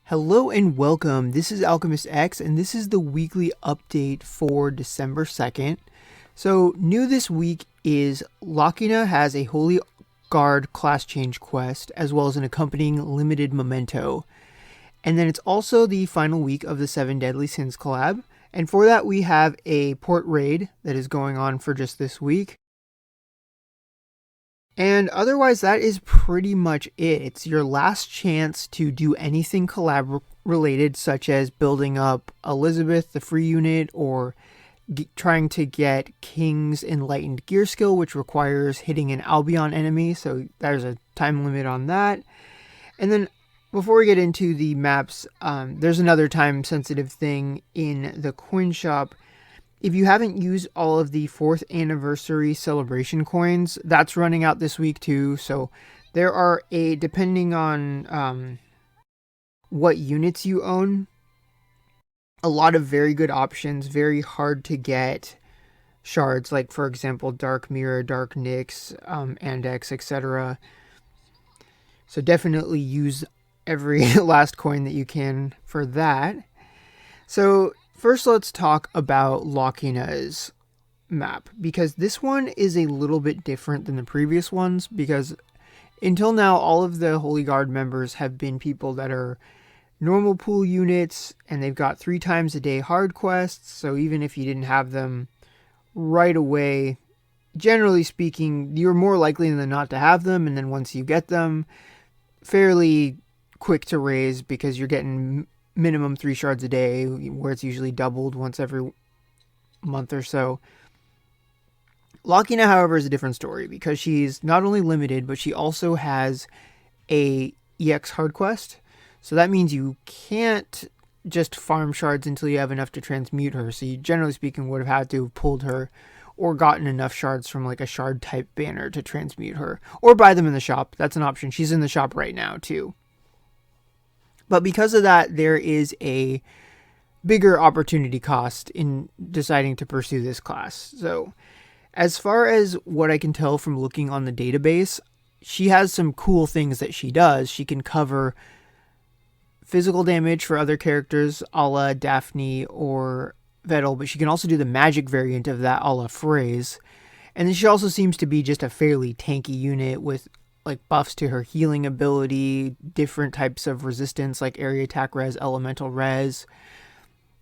Hello and welcome. This is Alchemist X, and this is the weekly update for December 2nd. So, new this week is Lakina has a Holy Guard class change quest, as well as an accompanying limited memento. And then it's also the final week of the 7 Deadly Sins collab. And for that, we have a port raid that is going on for just this week. And otherwise, that is pretty much it. It's your last chance to do anything collab related, such as building up Elizabeth, the free unit, or trying to get King's Enlightened Gear skill, which requires hitting an Albion enemy. So there's a time limit on that. And then before we get into the maps, there's another time sensitive thing in the coin shop. If you haven't used all of the 4th anniversary celebration coins, that's running out this week too. So there are depending on what units you own, a lot of very good options, very hard to get shards, like for example, Dark Mirror, Dark Nyx, Andex, etc. So definitely use every last coin that you can for that. So first, let's talk about Lakina's map, because this one is a little bit different than the previous ones, because until now, all of the Holy Guard members have been people that are normal pool units, and they've got 3 times a day hard quests, so even if you didn't have them right away, generally speaking, you're more likely than not to have them, and then once you get them, fairly quick to raise, because you're getting minimum 3 shards a day, where it's usually doubled once every month or so. Lakina, however, is a different story, because she's not only limited, but she also has a EX hard quest. So that means you can't just farm shards until you have enough to transmute her. So you, generally speaking, would have had to have pulled her or gotten enough shards from like a shard type banner to transmute her, or buy them in the shop. That's an option. She's in the shop right now too. But because of that, there is a bigger opportunity cost in deciding to pursue this class. So as far as what I can tell from looking on the database, she has some cool things that she does. She can cover physical damage for other characters a la Daphne or Vettel, but she can also do the magic variant of that a la Phrase. And then she also seems to be just a fairly tanky unit with like buffs to her healing ability, different types of resistance like area attack res, elemental res.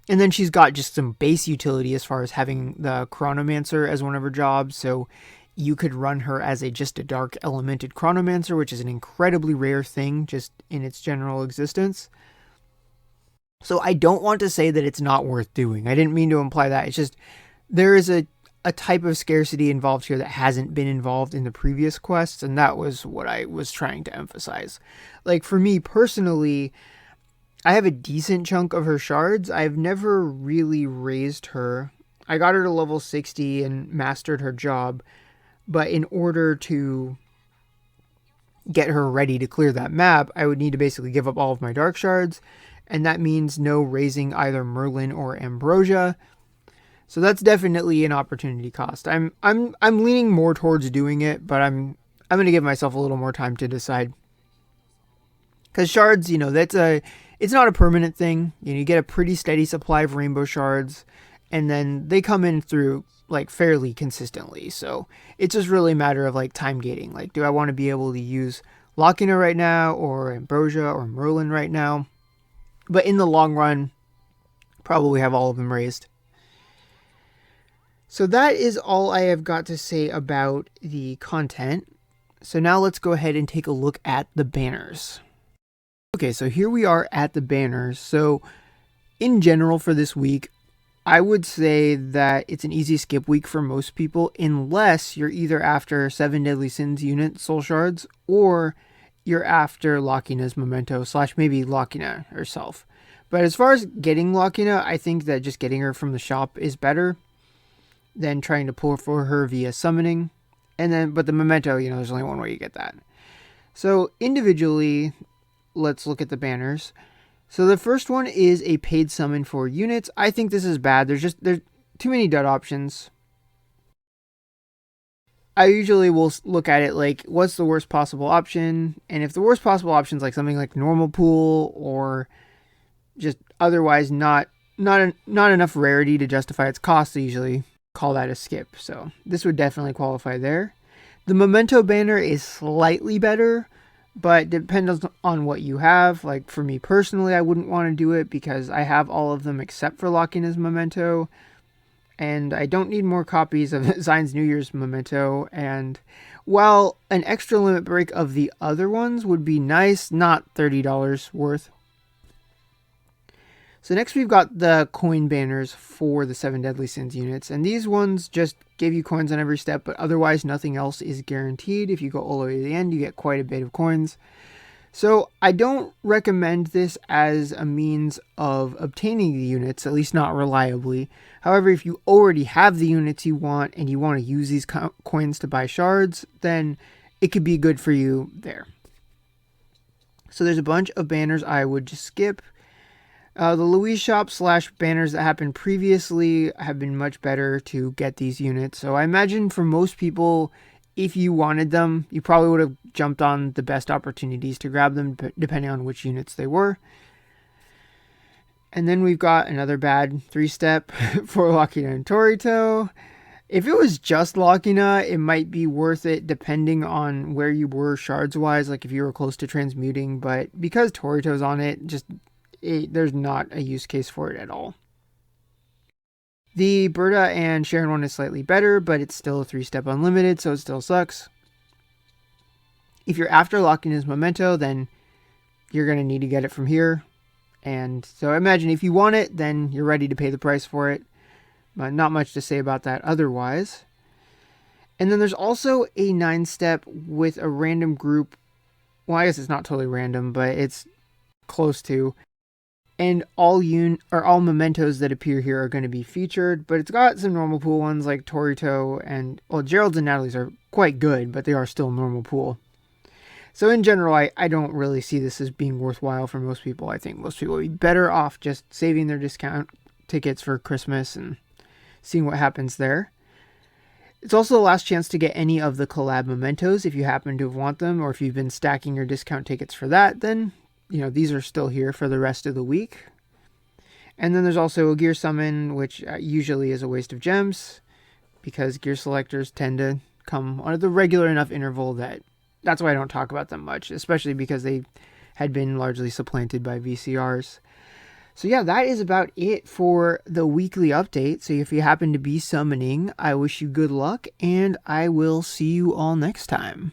And then she's got just some base utility as far as having the Chronomancer as one of her jobs. So you could run her as just a dark elemented Chronomancer, which is an incredibly rare thing just in its general existence. So I don't want to say that it's not worth doing. I didn't mean to imply that. It's just there is a type of scarcity involved here that hasn't been involved in the previous quests, and that was what I was trying to emphasize. Like for me personally, I have a decent chunk of her shards. I've never really raised her. I got her to level 60 and mastered her job, but in order to get her ready to clear that map, I would need to basically give up all of my dark shards, and that means no raising either Merlin or Ambrosia. So that's definitely an opportunity cost. I'm leaning more towards doing it, but I'm going to give myself a little more time to decide. Cuz shards, it's not a permanent thing. You get a pretty steady supply of rainbow shards, and then they come in through like fairly consistently. So it's just really a matter of like time gating. Like, do I want to be able to use Lakina right now, or Ambrosia or Merlin right now? But in the long run, probably have all of them raised. So that is all I have got to say about the content. So now let's go ahead and take a look at the banners. Okay, so here we are at the banners. So in general for this week, I would say that it's an easy skip week for most people, unless you're either after 7 Deadly Sins unit soul shards, or you're after Lakina's memento / maybe Lakina herself. But as far as getting Lakina, I think that just getting her from the shop is better than trying to pull for her via summoning. But the memento, there's only one way you get that. So individually, let's look at the banners. So the first one is a paid summon for units. I think this is bad. There's too many dud options. I usually will look at it like, what's the worst possible option? And if the worst possible option is like something like normal pool or just otherwise not enough rarity to justify its cost. I usually call that a skip. So this would definitely qualify there. The Memento banner is slightly better, but depends on what you have. Like for me personally, I wouldn't want to do it because I have all of them except for Lakina's Memento. And I don't need more copies of Zion's New Year's Memento. And while an extra limit break of the other ones would be nice, not $30 worth. So next we've got the coin banners for the 7 Deadly Sins units. And these ones just give you coins on every step, but otherwise nothing else is guaranteed. If you go all the way to the end, you get quite a bit of coins. So I don't recommend this as a means of obtaining the units, at least not reliably. However, if you already have the units you want and you want to use these coins to buy shards, then it could be good for you there. So there's a bunch of banners I would just skip. The Louise shop / banners that happened previously have been much better to get these units. So I imagine for most people, if you wanted them, you probably would have jumped on the best opportunities to grab them, depending on which units they were. And then we've got another bad 3-step for Lakina and Torito. If it was just Lakina, it might be worth it depending on where you were shards-wise, like if you were close to transmuting. But because Torito's on it, there's not a use case for it at all. The Berta and Sharon one is slightly better, but it's still a 3-step unlimited, so it still sucks. If you're after Lakina's Memento, then you're going to need to get it from here. And so imagine if you want it, then you're ready to pay the price for it. But not much to say about that otherwise. And then there's also a 9-step with a random group. Well, I guess it's not totally random, but it's close to. And all mementos that appear here are going to be featured, but it's got some normal pool ones like Torito and, well, Gerald's and Natalie's are quite good, but they are still normal pool. So in general, I don't really see this as being worthwhile for most people. I think most people would be better off just saving their discount tickets for Christmas and seeing what happens there. It's also the last chance to get any of the collab mementos if you happen to want them, or if you've been stacking your discount tickets for that, then these are still here for the rest of the week. And then there's also a gear summon, which usually is a waste of gems, because gear selectors tend to come on the regular enough interval that's why I don't talk about them much, especially because they had been largely supplanted by VCRs. So yeah, that is about it for the weekly update. So if you happen to be summoning, I wish you good luck, and I will see you all next time.